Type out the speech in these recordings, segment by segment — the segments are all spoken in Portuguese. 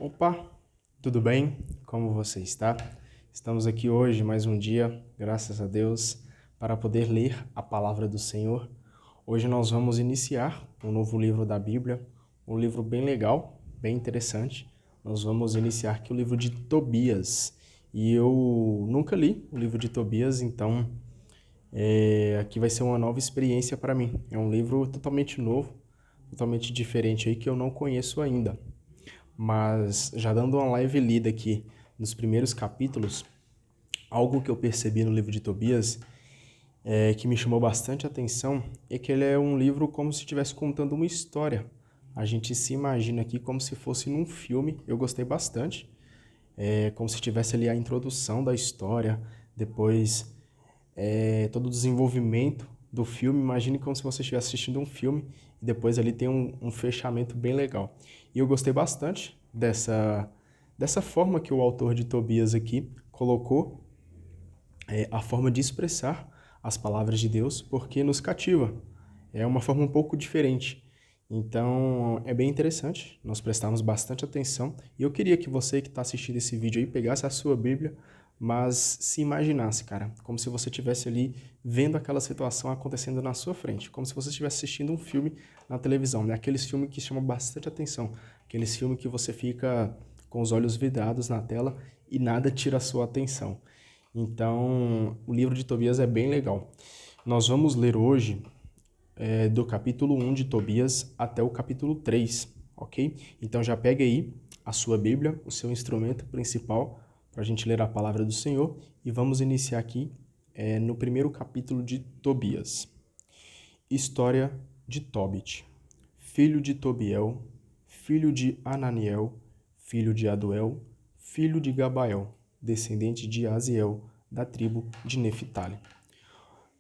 Opa, tudo bem? Como você está? Estamos aqui hoje, mais um dia, graças a Deus, para poder ler a palavra do Senhor. Hoje nós vamos iniciar um novo livro da Bíblia, um livro bem legal, bem interessante. Nós vamos iniciar aqui o livro de Tobias. E eu nunca li o livro de Tobias, então aqui vai ser uma nova experiência para mim. É um livro totalmente novo, totalmente diferente aí que eu não conheço ainda. Mas já dando uma leve lida aqui nos primeiros capítulos, algo que eu percebi no livro de Tobias que me chamou bastante atenção é que ele é um livro como se estivesse contando uma história. A gente se imagina aqui como se fosse num filme. Eu gostei bastante. É como se tivesse ali a introdução da história, depois todo o desenvolvimento do filme. Imagine como se você estivesse assistindo um filme e depois ali tem um fechamento bem legal. E eu gostei bastante dessa forma que o autor de Tobias aqui colocou a forma de expressar as palavras de Deus, porque nos cativa. É uma forma um pouco diferente. Então, é bem interessante, nós prestamos bastante atenção. E eu queria que você que está assistindo esse vídeo aí pegasse a sua Bíblia, mas se imaginasse, cara, como se você estivesse ali vendo aquela situação acontecendo na sua frente, como se você estivesse assistindo um filme na televisão, né? Aqueles filmes que chamam bastante atenção, aqueles filmes que você fica com os olhos vidrados na tela e nada tira a sua atenção. Então, o livro de Tobias é bem legal. Nós vamos ler hoje do capítulo 1 de Tobias até o capítulo 3, ok? Então já pegue aí a sua Bíblia, o seu instrumento principal, para a gente ler a palavra do Senhor, e vamos iniciar aqui no primeiro capítulo de Tobias. História de Tobit, filho de Tobiel, filho de Ananiel, filho de Aduel, filho de Gabael, descendente de Aziel, da tribo de Neftali.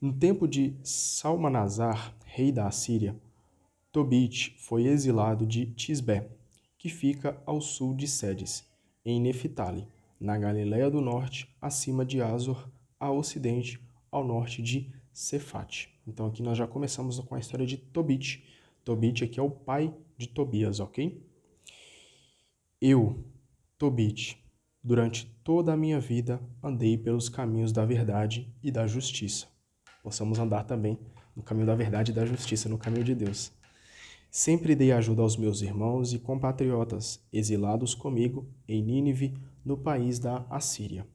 No tempo de Salmanasar, rei da Assíria, Tobit foi exilado de Tisbé, que fica ao sul de Sedes, em Neftali, na Galiléia do Norte, acima de Azor, a ocidente, ao norte de Cefate. Então aqui nós já começamos com a história de Tobit. Tobit aqui é o pai de Tobias, ok? Eu, Tobit, durante toda a minha vida andei pelos caminhos da verdade e da justiça. Possamos andar também no caminho da verdade e da justiça, no caminho de Deus. Sempre dei ajuda aos meus irmãos e compatriotas, exilados comigo em Nínive, no país da Assíria.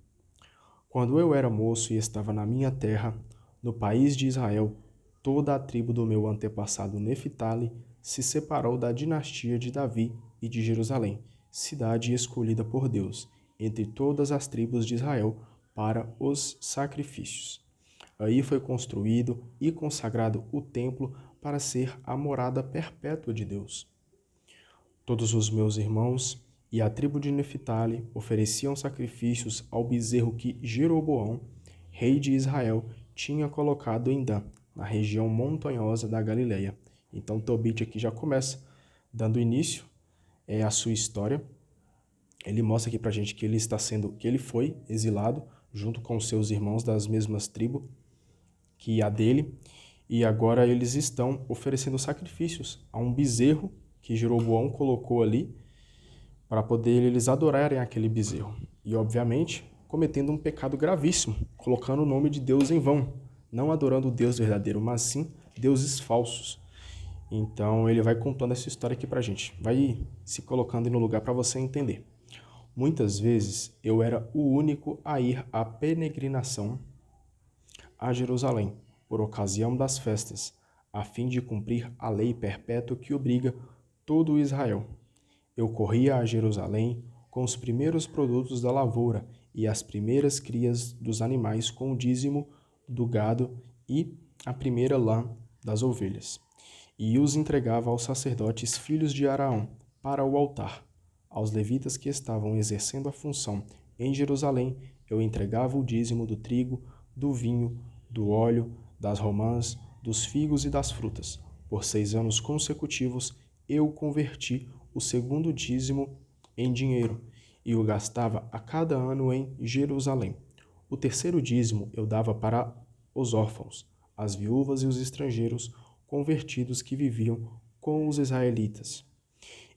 Quando eu era moço e estava na minha terra, no país de Israel, toda a tribo do meu antepassado Neftali se separou da dinastia de Davi e de Jerusalém, cidade escolhida por Deus, entre todas as tribos de Israel, para os sacrifícios. Aí foi construído e consagrado o templo para ser a morada perpétua de Deus. Todos os meus irmãos e a tribo de Neftali ofereciam sacrifícios ao bezerro que Jeroboão, rei de Israel, tinha colocado em Dan, na região montanhosa da Galileia. Então Tobit aqui já começa dando início à sua história. Ele mostra aqui pra gente que ele foi exilado junto com seus irmãos das mesmas tribos que a dele, e agora eles estão oferecendo sacrifícios a um bezerro que Jeroboão colocou ali para poder eles adorarem aquele bezerro. E, obviamente, cometendo um pecado gravíssimo, colocando o nome de Deus em vão, não adorando o Deus verdadeiro, mas sim deuses falsos. Então, ele vai contando essa história aqui pra gente, vai se colocando no lugar para você entender. Muitas vezes eu era o único a ir à peregrinação a Jerusalém, por ocasião das festas, a fim de cumprir a lei perpétua que obriga todo Israel. Eu corria a Jerusalém com os primeiros produtos da lavoura e as primeiras crias dos animais com o dízimo do gado e a primeira lã das ovelhas. E os entregava aos sacerdotes filhos de Araão para o altar. Aos levitas que estavam exercendo a função em Jerusalém, eu entregava o dízimo do trigo, do vinho, do óleo, das romãs, dos figos e das frutas. Por 6 anos consecutivos, eu converti o segundo dízimo em dinheiro e o gastava a cada ano em Jerusalém. O terceiro dízimo eu dava para os órfãos, as viúvas e os estrangeiros convertidos que viviam com os israelitas.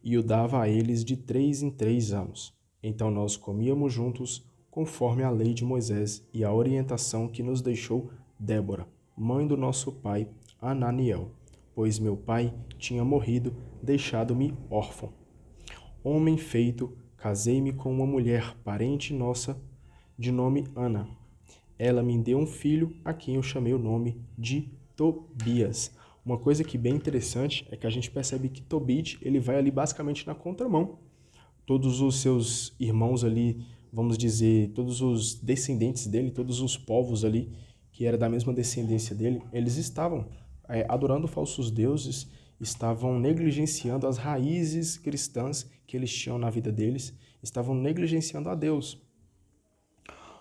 e o dava a eles de 3 em 3 anos. Então nós comíamos juntos, conforme a lei de Moisés e a orientação que nos deixou Débora, mãe do nosso pai Ananiel, pois meu pai tinha morrido, deixado-me órfão. Homem feito, casei-me com uma mulher, parente nossa, de nome Ana. Ela me deu um filho, a quem eu chamei o nome de Tobias. Uma coisa que bem interessante é que a gente percebe que Tobit, ele vai ali basicamente na contramão. Todos os seus irmãos ali, vamos dizer, todos os descendentes dele, todos os povos ali, que era da mesma descendência dele, eles estavam adorando falsos deuses, estavam negligenciando as raízes cristãs que eles tinham na vida deles, estavam negligenciando a Deus.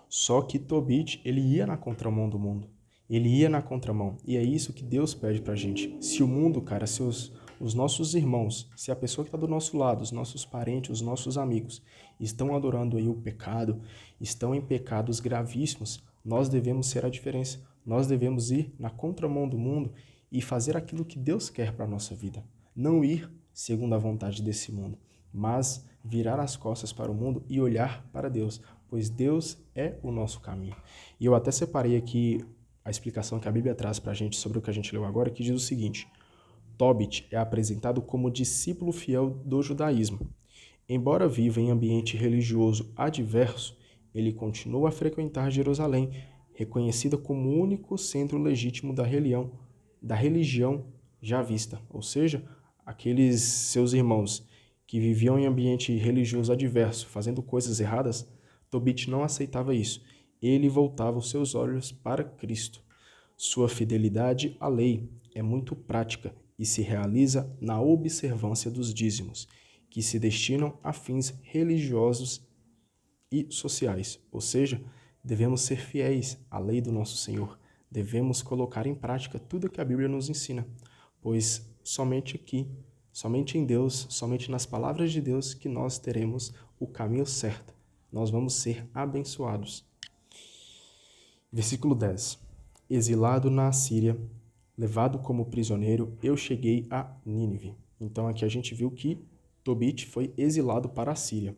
Só que Tobit, ele ia na contramão do mundo. Ele ia na contramão. E é isso que Deus pede pra gente. Se o mundo, cara, se os nossos irmãos, se a pessoa que está do nosso lado, os nossos parentes, os nossos amigos, estão adorando aí o pecado, estão em pecados gravíssimos, nós devemos ser a diferença. Nós devemos ir na contramão do mundo e fazer aquilo que Deus quer para a nossa vida. Não ir segundo a vontade desse mundo, mas virar as costas para o mundo e olhar para Deus, pois Deus é o nosso caminho. E eu até separei aqui a explicação que a Bíblia traz para a gente sobre o que a gente leu agora, que diz o seguinte: Tobit é apresentado como discípulo fiel do judaísmo. Embora viva em ambiente religioso adverso, ele continua a frequentar Jerusalém, reconhecida como o único centro legítimo da religião já vista. Ou seja, aqueles seus irmãos que viviam em ambiente religioso adverso, fazendo coisas erradas, Tobit não aceitava isso. Ele voltava os seus olhos para Cristo. Sua fidelidade à lei é muito prática e se realiza na observância dos dízimos, que se destinam a fins religiosos e sociais. Ou seja, devemos ser fiéis à lei do nosso Senhor. Devemos colocar em prática tudo que a Bíblia nos ensina, pois somente aqui, somente em Deus, somente nas palavras de Deus que nós teremos o caminho certo. Nós vamos ser abençoados. Versículo 10. Exilado na Assíria, levado como prisioneiro, eu cheguei a Nínive. Então aqui a gente viu que Tobit foi exilado para a Síria.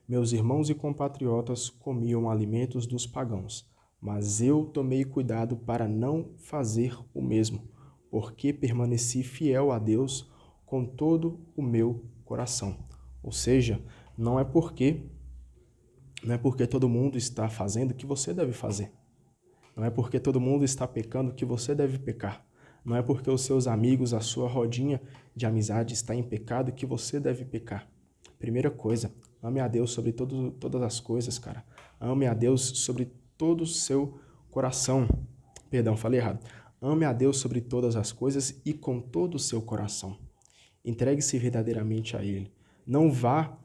Meus irmãos e compatriotas comiam alimentos dos pagãos, mas eu tomei cuidado para não fazer o mesmo, porque permaneci fiel a Deus com todo o meu coração. Ou seja, não é porque todo mundo está fazendo que você deve fazer. Não é porque todo mundo está pecando que você deve pecar. Não é porque os seus amigos, a sua rodinha de amizade está em pecado que você deve pecar. Primeira coisa, ame a Deus sobre todas as coisas, cara. Ame a Deus sobre todo o seu coração. Perdão, falei errado. Ame a Deus sobre todas as coisas e com todo o seu coração. Entregue-se verdadeiramente a Ele. Não vá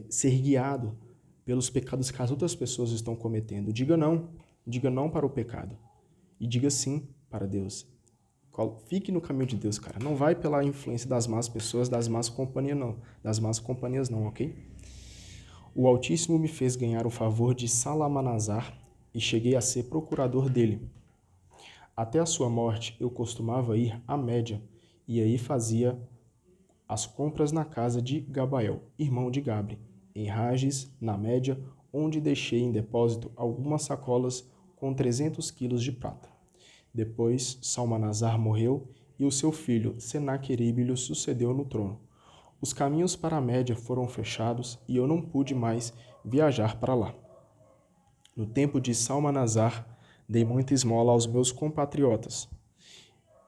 ser guiado pelos pecados que as outras pessoas estão cometendo. Diga não para o pecado e diga sim para Deus. Fique no caminho de Deus, cara. Não vai pela influência das más pessoas, das más companhias não, ok? O Altíssimo me fez ganhar o favor de Salmanasar e cheguei a ser procurador dele. Até a sua morte eu costumava ir à Média e aí fazia as compras na casa de Gabael, irmão de Gabre, em Rages, na Média, onde deixei em depósito algumas sacolas com 300 quilos de prata. Depois, Salmanasar morreu e o seu filho Senaqueribe lhe sucedeu no trono. Os caminhos para a Média foram fechados e eu não pude mais viajar para lá. No tempo de Salmanasar, dei muita esmola aos meus compatriotas.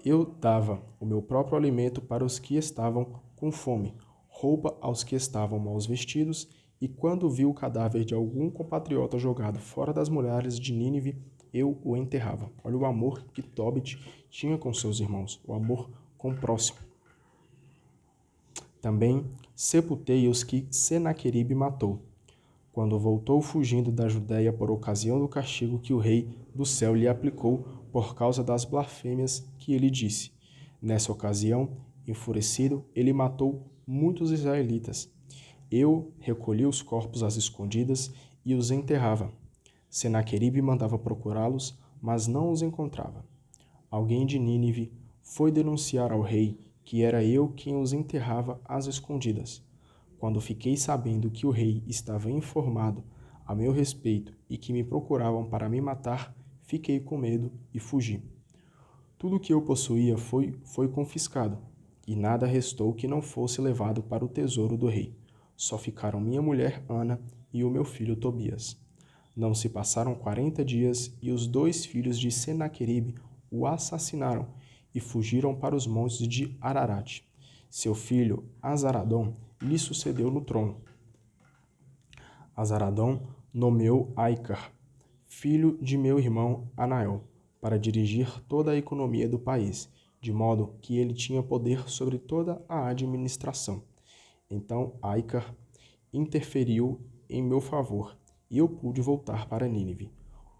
Eu dava o meu próprio alimento para os que estavam com fome, roupa aos que estavam mal vestidos, e quando vi o cadáver de algum compatriota jogado fora das muralhas de Nínive, eu o enterrava. Olha o amor que Tobit tinha com seus irmãos, o amor com o próximo. Também sepultei os que Senaqueribe matou, quando voltou fugindo da Judéia por ocasião do castigo que o rei do céu lhe aplicou por causa das blasfêmias que ele disse. Nessa ocasião, enfurecido, ele matou muitos israelitas. Eu recolhi os corpos às escondidas e os enterrava. Senaqueribe mandava procurá-los, mas não os encontrava. Alguém de Nínive foi denunciar ao rei que era eu quem os enterrava às escondidas. Quando fiquei sabendo que o rei estava informado a meu respeito e que me procuravam para me matar, fiquei com medo e fugi. Tudo que eu possuía foi confiscado, e nada restou que não fosse levado para o tesouro do rei. Só ficaram minha mulher Ana e o meu filho Tobias. Não se passaram 40 dias e os 2 filhos de Senaqueribe o assassinaram e fugiram para os montes de Ararat. Seu filho Azaradom lhe sucedeu no trono. Azaradom nomeou Aicar, filho de meu irmão Anael, para dirigir toda a economia do país, de modo que ele tinha poder sobre toda a administração. Então Aicar interferiu em meu favor e eu pude voltar para Nínive.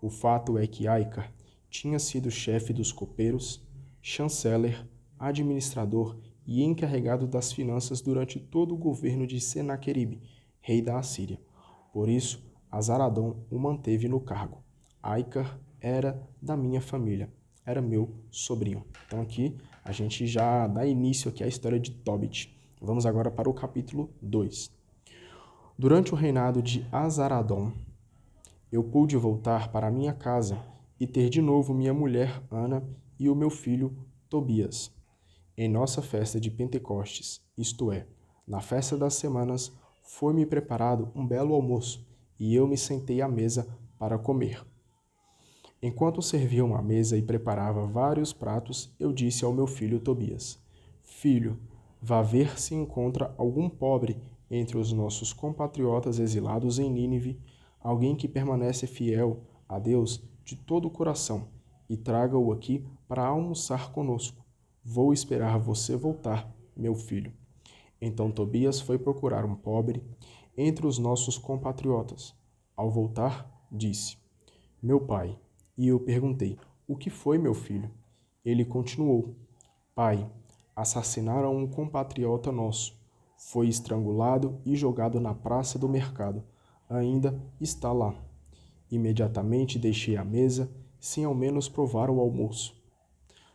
O fato é que Aicar tinha sido chefe dos copeiros, chanceler, administrador e encarregado das finanças durante todo o governo de Senaqueribe, rei da Assíria. Por isso, Azaradom o manteve no cargo. Aicar era da minha família, era meu sobrinho. Então aqui a gente já dá início aqui à história de Tobit. Vamos agora para o capítulo 2. Durante o reinado de Azaradom, eu pude voltar para minha casa e ter de novo minha mulher Ana e o meu filho Tobias. Em nossa festa de Pentecostes, isto é, na festa das semanas, foi-me preparado um belo almoço e eu me sentei à mesa para comer. Enquanto serviam a mesa e preparava vários pratos, eu disse ao meu filho Tobias: Filho, vá ver se encontra algum pobre entre os nossos compatriotas exilados em Nínive, alguém que permanece fiel a Deus de todo o coração, e traga-o aqui para almoçar conosco. Vou esperar você voltar, meu filho. Então Tobias foi procurar um pobre entre os nossos compatriotas. Ao voltar, disse: Meu pai. E eu perguntei: O que foi, meu filho? Ele continuou: Pai, assassinaram um compatriota nosso. Foi estrangulado e jogado na praça do mercado. Ainda está lá. Imediatamente deixei a mesa, sem ao menos provar o almoço.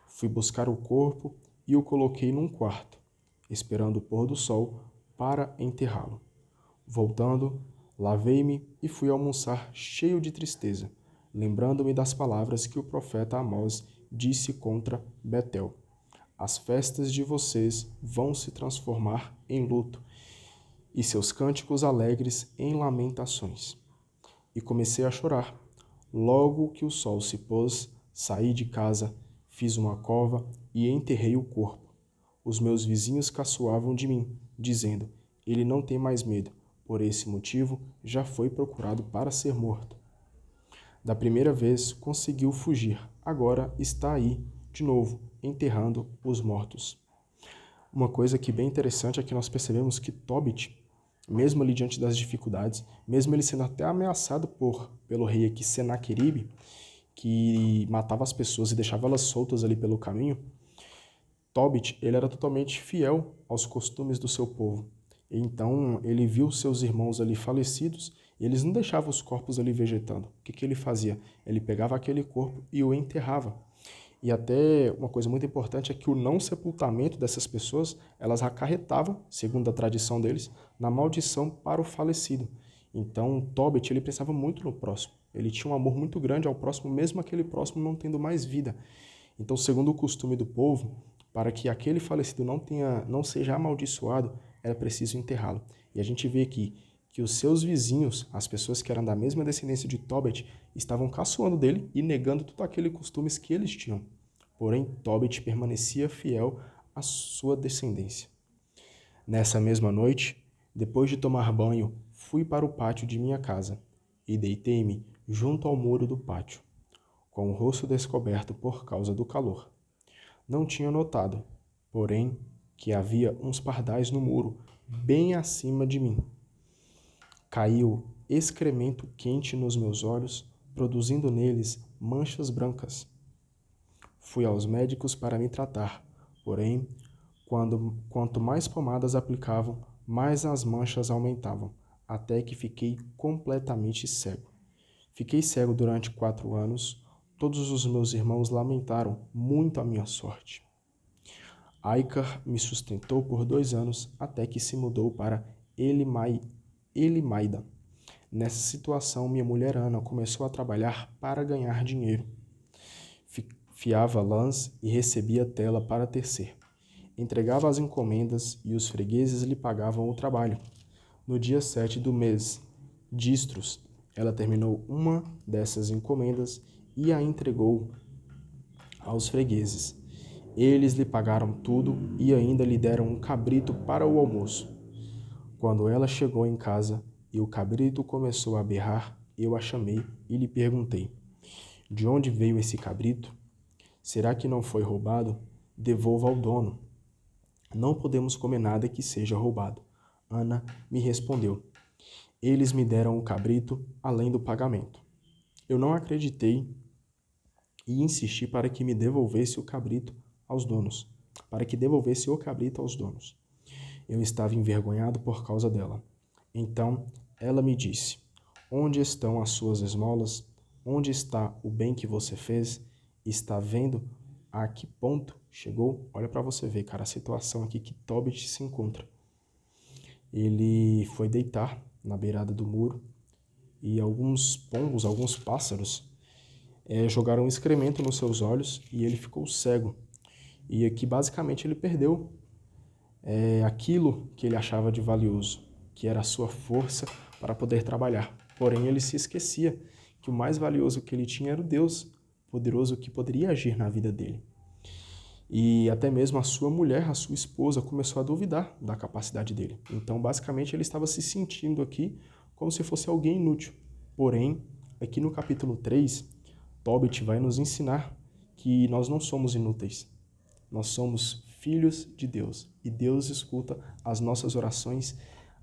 Fui buscar o corpo e o coloquei num quarto, esperando o pôr do sol para enterrá-lo. Voltando, lavei-me e fui almoçar cheio de tristeza, lembrando-me das palavras que o profeta Amós disse contra Betel. As festas de vocês vão se transformar em luto, e seus cânticos alegres em lamentações. E comecei a chorar. Logo que o sol se pôs, saí de casa, fiz uma cova e enterrei o corpo. Os meus vizinhos caçoavam de mim, dizendo: Ele não tem mais medo, por esse motivo já foi procurado para ser morto. Da primeira vez conseguiu fugir, agora está aí, de novo, enterrando os mortos. Uma coisa que é bem interessante é que nós percebemos que Tobit, mesmo ali diante das dificuldades, mesmo ele sendo até ameaçado pelo rei aqui Senaqueribe, que matava as pessoas e deixava elas soltas ali pelo caminho, Tobit, ele era totalmente fiel aos costumes do seu povo. Então, ele viu seus irmãos ali falecidos e eles não deixavam os corpos ali vegetando. O que ele fazia? Ele pegava aquele corpo e o enterrava. E até uma coisa muito importante é que o não sepultamento dessas pessoas, elas acarretavam, segundo a tradição deles, na maldição para o falecido. Então, Tobit, ele pensava muito no próximo. Ele tinha um amor muito grande ao próximo, mesmo aquele próximo não tendo mais vida. Então, segundo o costume do povo, para que aquele falecido não seja amaldiçoado, era preciso enterrá-lo. E a gente vê aqui que os seus vizinhos, as pessoas que eram da mesma descendência de Tobit, estavam caçoando dele e negando todos aqueles costumes que eles tinham. Porém, Tobit permanecia fiel à sua descendência. Nessa mesma noite, depois de tomar banho, fui para o pátio de minha casa e deitei-me junto ao muro do pátio, com o rosto descoberto por causa do calor. Não tinha notado, porém, que havia uns pardais no muro, bem acima de mim. Caiu excremento quente nos meus olhos, produzindo neles manchas brancas. Fui aos médicos para me tratar, porém, quanto mais pomadas aplicavam, mais as manchas aumentavam, até que fiquei completamente cego. Fiquei cego durante 4 anos. Todos os meus irmãos lamentaram muito a minha sorte. Aicar me sustentou por 2 anos até que se mudou para Elimaida. Nessa situação, minha mulher Ana começou a trabalhar para ganhar dinheiro. Fiava lãs e recebia tela para tecer. Entregava as encomendas e os fregueses lhe pagavam o trabalho. No dia 7 do mês, Distros, ela terminou uma dessas encomendas e a entregou aos fregueses. Eles lhe pagaram tudo e ainda lhe deram um cabrito para o almoço. Quando ela chegou em casa e o cabrito começou a berrar, eu a chamei e lhe perguntei: de onde veio esse cabrito? Será que não foi roubado? Devolva ao dono. Não podemos comer nada que seja roubado. Ana me respondeu: eles me deram o cabrito além do pagamento. Eu não acreditei e insisti para que me devolvesse o cabrito aos donos, para que devolvesse o cabrito aos donos. Eu estava envergonhado por causa dela. Então ela me disse: onde estão as suas esmolas? Onde está o bem que você fez? Está vendo a que ponto chegou? Olha para você ver, cara, a situação aqui que Tobit se encontra. Ele foi deitar na beirada do muro e alguns pombos, alguns pássaros, jogaram excremento nos seus olhos e ele ficou cego. E aqui basicamente ele perdeu aquilo que ele achava de valioso, que era a sua força para poder trabalhar. Porém, ele se esquecia que o mais valioso que ele tinha era o Deus poderoso que poderia agir na vida dele. E até mesmo a sua mulher, a sua esposa, começou a duvidar da capacidade dele. Então, basicamente, ele estava se sentindo aqui como se fosse alguém inútil. Porém, aqui no capítulo 3, Tobit vai nos ensinar que nós não somos inúteis. Nós somos filhos de Deus. E Deus escuta as nossas orações,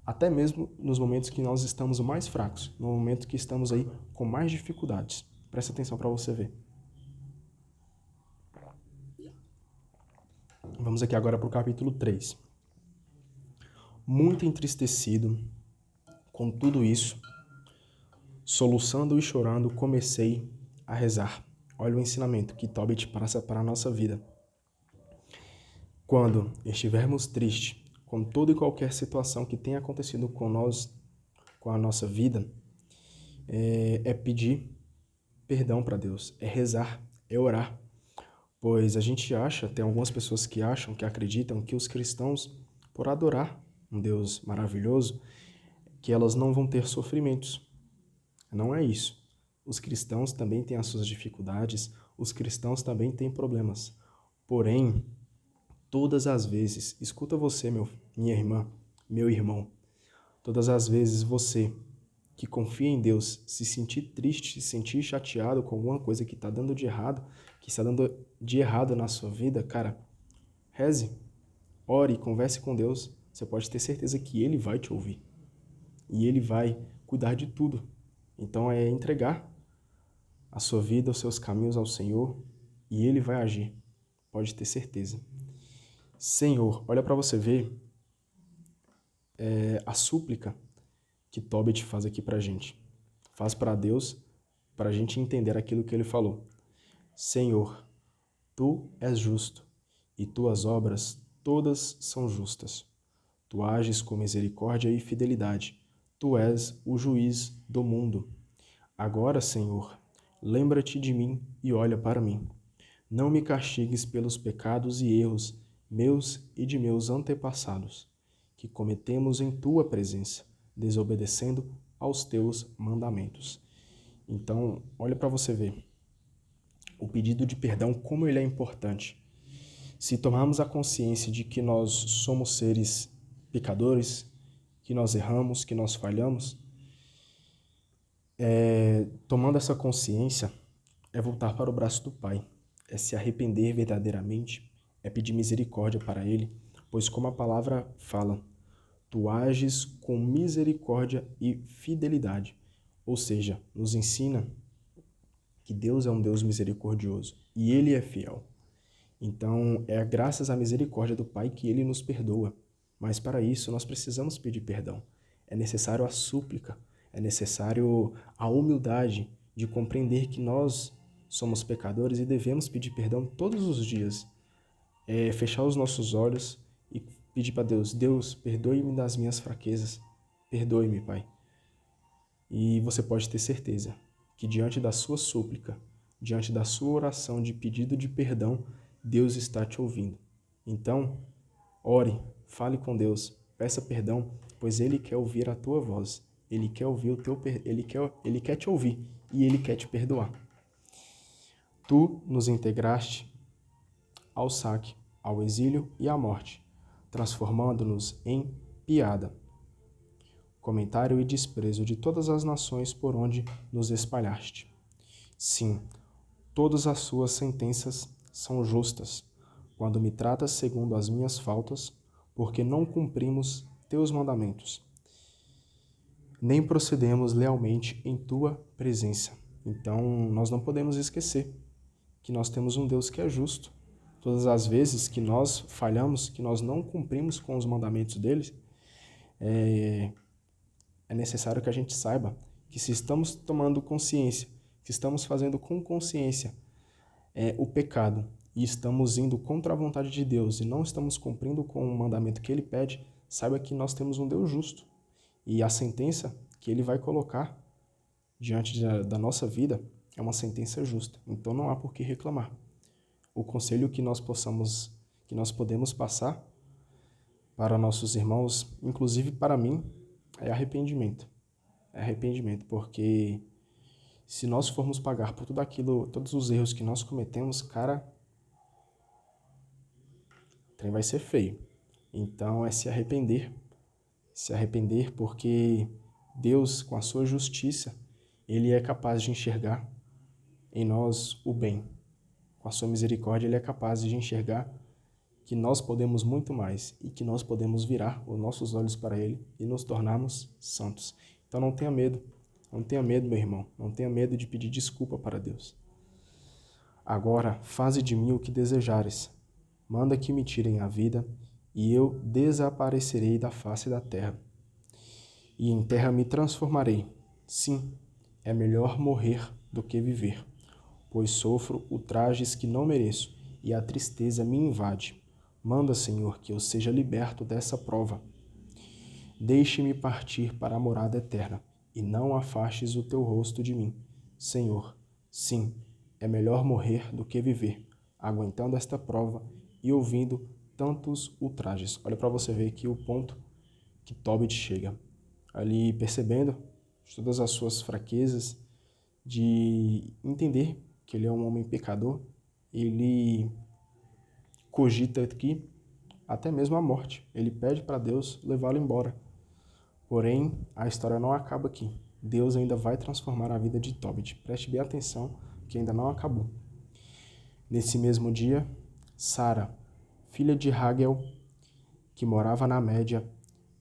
até mesmo nos momentos que nós estamos mais fracos, no momento que estamos aí com mais dificuldades. Presta atenção para você ver. Vamos aqui agora para o capítulo 3. Muito entristecido com tudo isso, soluçando e chorando, comecei a rezar. Olha o ensinamento que Tobit passa para a nossa vida. Quando estivermos tristes com toda e qualquer situação que tenha acontecido com nós, com a nossa vida, é pedir perdão para Deus, é rezar, é orar. Pois a gente acha, tem algumas pessoas que acham, que acreditam que os cristãos, por adorar um Deus maravilhoso, que elas não vão ter sofrimentos. Não é isso. Os cristãos também têm as suas dificuldades, os cristãos também têm problemas. Porém, todas as vezes, escuta você, minha irmã, meu irmão, todas as vezes você que confia em Deus, se sentir triste, se sentir chateado com alguma coisa que está dando de errado, que está dando de errado na sua vida, cara, reze, ore, converse com Deus. Você pode ter certeza que Ele vai te ouvir. E Ele vai cuidar de tudo. Então é entregar a sua vida, os seus caminhos ao Senhor e Ele vai agir. Pode ter certeza. Senhor, olha para você ver a súplica que Tobit faz aqui para a gente. Faz para Deus, para a gente entender aquilo que ele falou. Senhor, Tu és justo, e Tuas obras todas são justas. Tu ages com misericórdia e fidelidade. Tu és o juiz do mundo. Agora, Senhor, lembra-te de mim e olha para mim. Não me castigues pelos pecados e erros meus e de meus antepassados, que cometemos em Tua presença, desobedecendo aos Teus mandamentos. Então, olha para você ver. O pedido de perdão, como ele é importante. Se tomarmos a consciência de que nós somos seres pecadores, que nós erramos, que nós falhamos, tomando essa consciência, é voltar para o braço do Pai, é se arrepender verdadeiramente, é pedir misericórdia para Ele, pois como a palavra fala, Tu ages com misericórdia e fidelidade, ou seja, nos ensina que Deus é um Deus misericordioso e Ele é fiel. Então, é graças à misericórdia do Pai que Ele nos perdoa. Mas para isso, nós precisamos pedir perdão. É necessário a súplica, é necessário a humildade de compreender que nós somos pecadores e devemos pedir perdão todos os dias. fechar os nossos olhos e pedir para Deus: Deus, perdoe-me das minhas fraquezas, perdoe-me, Pai. E você pode ter certeza que diante da sua súplica, diante da sua oração de pedido de perdão, Deus está te ouvindo. Então, ore, fale com Deus, peça perdão, pois Ele quer ouvir a tua voz. Ele quer ouvir Ele quer te ouvir e Ele quer te perdoar. Tu nos integraste ao saque, ao exílio e à morte, transformando-nos em piada, comentário e desprezo de todas as nações por onde nos espalhaste. Sim, todas as suas sentenças são justas, quando me tratas segundo as minhas faltas, porque não cumprimos teus mandamentos, nem procedemos lealmente em tua presença. Então, nós não podemos esquecer que nós temos um Deus que é justo. Todas as vezes que nós falhamos, que nós não cumprimos com os mandamentos dele, é necessário que a gente saiba que se estamos tomando consciência, que estamos fazendo com consciência o pecado e estamos indo contra a vontade de Deus e não estamos cumprindo com o mandamento que Ele pede, saiba que nós temos um Deus justo. E a sentença que Ele vai colocar diante da nossa vida é uma sentença justa. Então não há por que reclamar. O conselho que nós podemos passar para nossos irmãos, inclusive para mim, é arrependimento. É arrependimento, porque se nós formos pagar por tudo aquilo, todos os erros que nós cometemos, cara, o trem vai ser feio. Então é se arrepender porque Deus, com a sua justiça, Ele é capaz de enxergar em nós o bem. Com a sua misericórdia, Ele é capaz de enxergar que nós podemos muito mais e que nós podemos virar os nossos olhos para Ele e nos tornarmos santos. Então não tenha medo, meu irmão, não tenha medo de pedir desculpa para Deus. Agora, faze de mim o que desejares, manda que me tirem a vida e eu desaparecerei da face da terra. E em terra me transformarei. Sim, é melhor morrer do que viver, pois sofro ultrajes que não mereço e a tristeza me invade. Manda, Senhor, que eu seja liberto dessa prova. Deixe-me partir para a morada eterna, e não afastes o teu rosto de mim. Senhor, sim, é melhor morrer do que viver, aguentando esta prova e ouvindo tantos ultrajes. Olha para você ver aqui o ponto que Tobit chega. Ali percebendo todas as suas fraquezas, de entender que ele é um homem pecador, ele cogita aqui até mesmo a morte. Ele pede para Deus levá-lo embora. Porém, a história não acaba aqui. Deus ainda vai transformar a vida de Tobit. Preste bem atenção que ainda não acabou. Nesse mesmo dia, Sara, filha de Ragel, que morava na Média,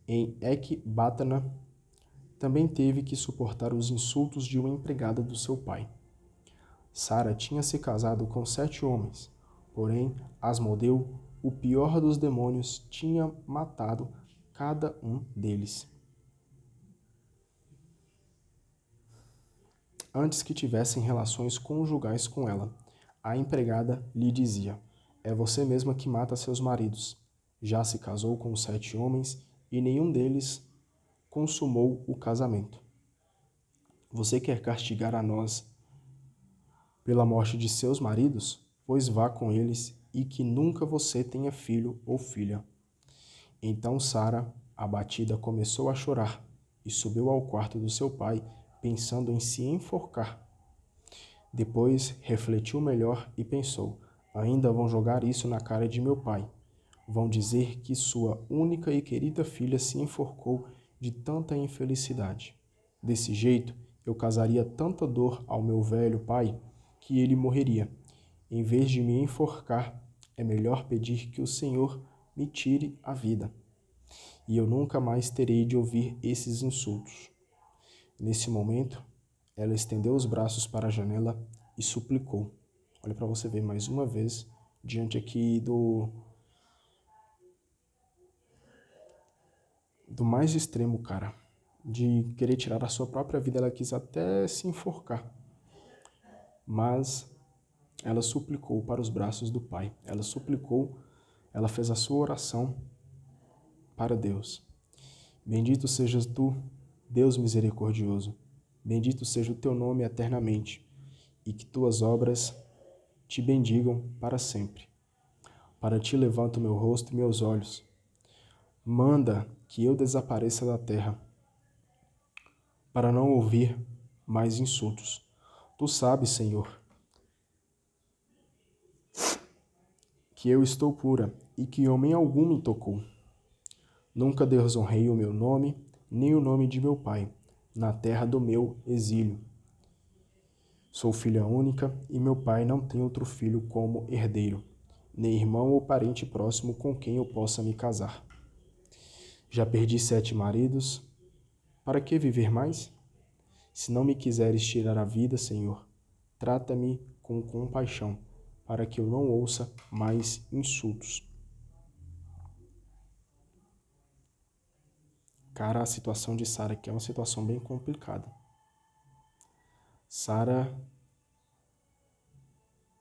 em Ecbatana, também teve que suportar os insultos de uma empregada do seu pai. Sara tinha se casado com 7 homens, porém Asmodeu, o pior dos demônios, tinha matado cada um deles, antes que tivessem relações conjugais com ela. A empregada lhe dizia: é você mesma que mata seus maridos. Já se casou com 7 homens e nenhum deles consumou o casamento. Você quer castigar a nós pela morte de seus maridos? Pois vá com eles e que nunca você tenha filho ou filha. Então Sara, abatida, começou a chorar e subiu ao quarto do seu pai, pensando em se enforcar. Depois refletiu melhor e pensou: ainda vão jogar isso na cara de meu pai. Vão dizer que sua única e querida filha se enforcou de tanta infelicidade. Desse jeito, eu causaria tanta dor ao meu velho pai que ele morreria. Em vez de me enforcar, é melhor pedir que o Senhor me tire a vida. E eu nunca mais terei de ouvir esses insultos. Nesse momento, ela estendeu os braços para a janela e suplicou. Olha para você ver mais uma vez, diante aqui do mais extremo, cara, de querer tirar a sua própria vida. Ela quis até se enforcar, mas ela suplicou para os braços do Pai. Ela suplicou ela fez a sua oração para Deus. Bendito sejas tu, Deus misericordioso. Bendito seja o teu nome eternamente, e que tuas obras te bendigam para sempre. Para ti levanto meu rosto e meus olhos. Manda que eu desapareça da terra, para não ouvir mais insultos. Tu sabes, Senhor, que eu estou pura e que homem algum me tocou. Nunca desonrei o meu nome, nem o nome de meu pai, na terra do meu exílio. Sou filha única e meu pai não tem outro filho como herdeiro, nem irmão ou parente próximo com quem eu possa me casar. Já perdi 7 maridos, para que viver mais? Se não me quiseres tirar a vida, Senhor, trata-me com compaixão, para que eu não ouça mais insultos. Cara, a situação de Sara aqui é uma situação bem complicada. Sara,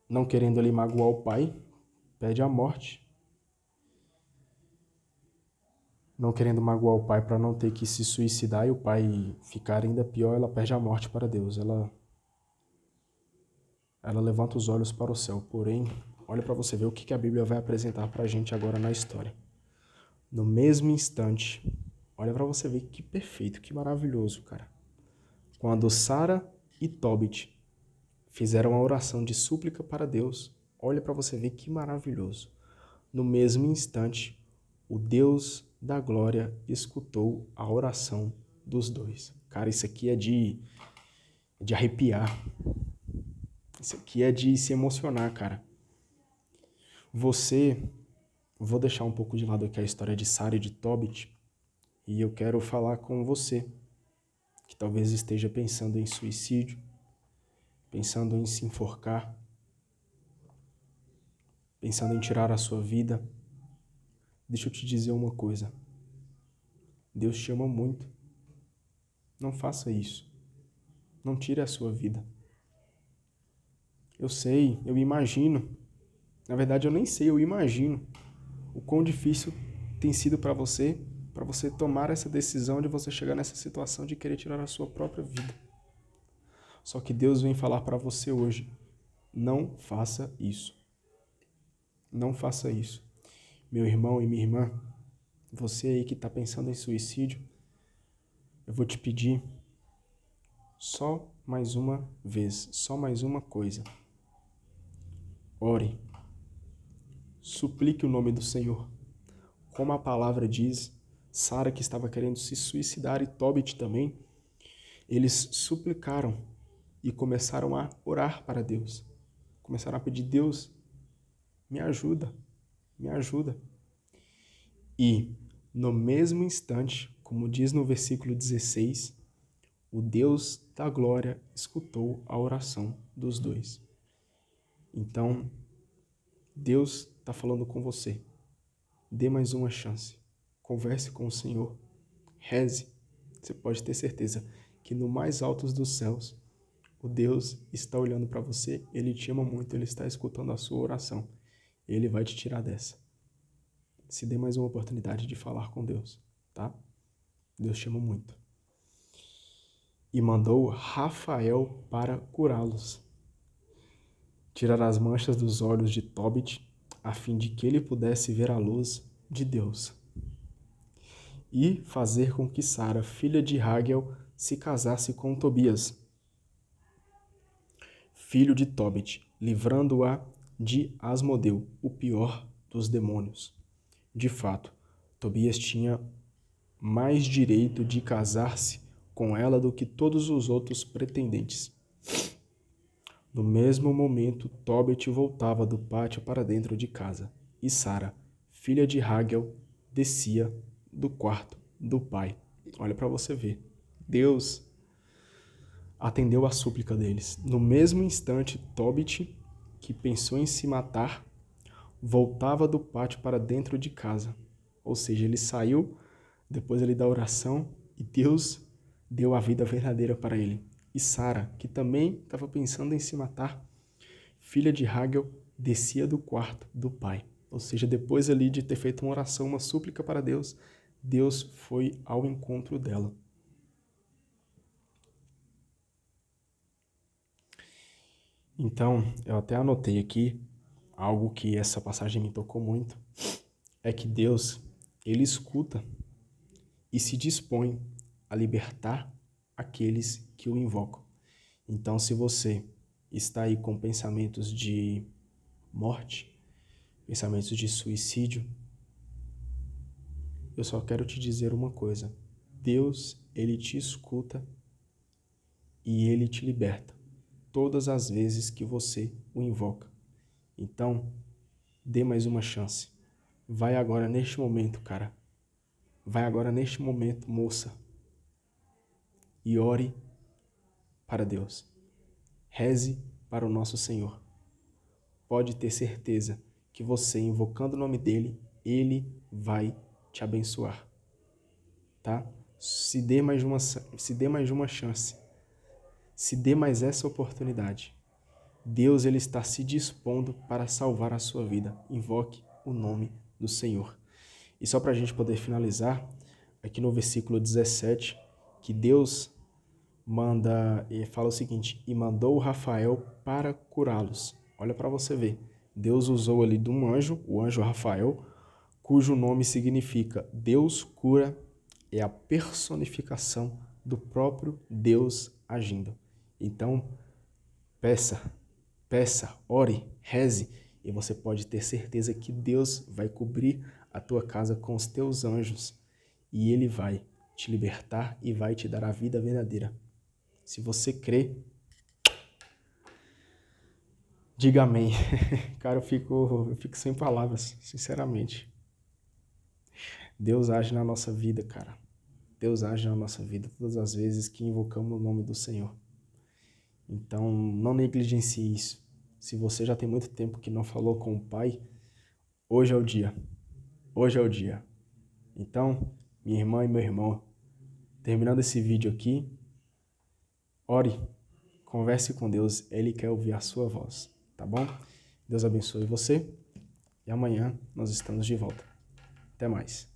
não querendo ali magoar o pai, pede a morte. Não querendo magoar o pai para não ter que se suicidar e o pai ficar ainda pior, ela pede a morte para Deus. Ela levanta os olhos para o céu. Porém, olha para você ver o que a Bíblia vai apresentar para a gente agora na história. No mesmo instante, olha para você ver que perfeito, que maravilhoso, cara. Quando Sara e Tobit fizeram a oração de súplica para Deus, olha para você ver que maravilhoso. No mesmo instante, o Deus da glória escutou a oração dos dois. Cara, isso aqui é de arrepiar. Isso aqui é de se emocionar, cara. Vou deixar um pouco de lado aqui a história de Sara e de Tobit, e eu quero falar com você, que talvez esteja pensando em suicídio, pensando em se enforcar, pensando em tirar a sua vida. Deixa eu te dizer uma coisa. Deus te ama muito. Não faça isso. Não tire a sua vida. Eu sei, eu imagino. Na verdade, eu nem sei, eu imagino o quão difícil tem sido para você tomar essa decisão de você chegar nessa situação de querer tirar a sua própria vida. Só que Deus vem falar para você hoje, não faça isso. Não faça isso. Meu irmão e minha irmã, você aí que está pensando em suicídio, eu vou te pedir só mais uma vez, só mais uma coisa. Ore. Suplique o nome do Senhor. Como a palavra diz, Sara, que estava querendo se suicidar, e Tobit também, eles suplicaram e começaram a orar para Deus. Começaram a pedir, Deus, me ajuda, me ajuda. E, no mesmo instante, como diz no versículo 16, o Deus da glória escutou a oração dos dois. Então, Deus está falando com você. Dê mais uma chance. Converse com o Senhor. Reze. Você pode ter certeza que no mais altos dos céus, o Deus está olhando para você. Ele te ama muito. Ele está escutando a sua oração. Ele vai te tirar dessa. Se dê mais uma oportunidade de falar com Deus, tá? Deus te ama muito. E mandou Rafael para curá-los. Tirar as manchas dos olhos de Tobit, a fim de que ele pudesse ver a luz de Deus. E fazer com que Sara, filha de Raguel, se casasse com Tobias, filho de Tobit, livrando-a de Asmodeu, o pior dos demônios. De fato, Tobias tinha mais direito de casar-se com ela do que todos os outros pretendentes. No mesmo momento, Tobit voltava do pátio para dentro de casa, e Sara, filha de Raguel, descia do quarto do pai. Olha para você ver. Deus atendeu a súplica deles. No mesmo instante, Tobit, que pensou em se matar, voltava do pátio para dentro de casa. Ou seja, ele saiu depois ali da oração e Deus deu a vida verdadeira para ele. E Sara, que também estava pensando em se matar, filha de Raguel, descia do quarto do pai. Ou seja, depois ali de ter feito uma oração, uma súplica para Deus, Deus foi ao encontro dela. Então, eu até anotei aqui algo que essa passagem me tocou muito, é que Deus, ele escuta e se dispõe a libertar aqueles que o invocam. Então, se você está aí com pensamentos de morte, pensamentos de suicídio, eu só quero te dizer uma coisa. Deus, ele te escuta e ele te liberta todas as vezes que você o invoca. Então, dê mais uma chance. Vai agora neste momento, cara. Vai agora neste momento, moça. E ore para Deus. Reze para o nosso Senhor. Pode ter certeza que você, invocando o nome dele, ele vai te abençoar. Tá? Se dê mais uma chance. Se dê mais essa oportunidade. Deus, ele está se dispondo para salvar a sua vida. Invoque o nome do Senhor. E só para a gente poder finalizar, aqui no versículo 17, que Deus manda, e fala o seguinte, e mandou Rafael para curá-los. Olha para você ver. Deus usou ali de um anjo, o anjo Rafael, cujo nome significa Deus cura, é a personificação do próprio Deus agindo. Então, peça, ore, reze, e você pode ter certeza que Deus vai cobrir a tua casa com os teus anjos e Ele vai te libertar e vai te dar a vida verdadeira. Se você crê, diga amém. Cara, eu fico sem palavras, sinceramente. Deus age na nossa vida, cara. Deus age na nossa vida todas as vezes que invocamos o nome do Senhor. Então, não negligencie isso. Se você já tem muito tempo que não falou com o Pai, hoje é o dia. Hoje é o dia. Então, minha irmã e meu irmão, terminando esse vídeo aqui, ore, converse com Deus, Ele quer ouvir a sua voz, tá bom? Deus abençoe você e amanhã nós estamos de volta. Até mais.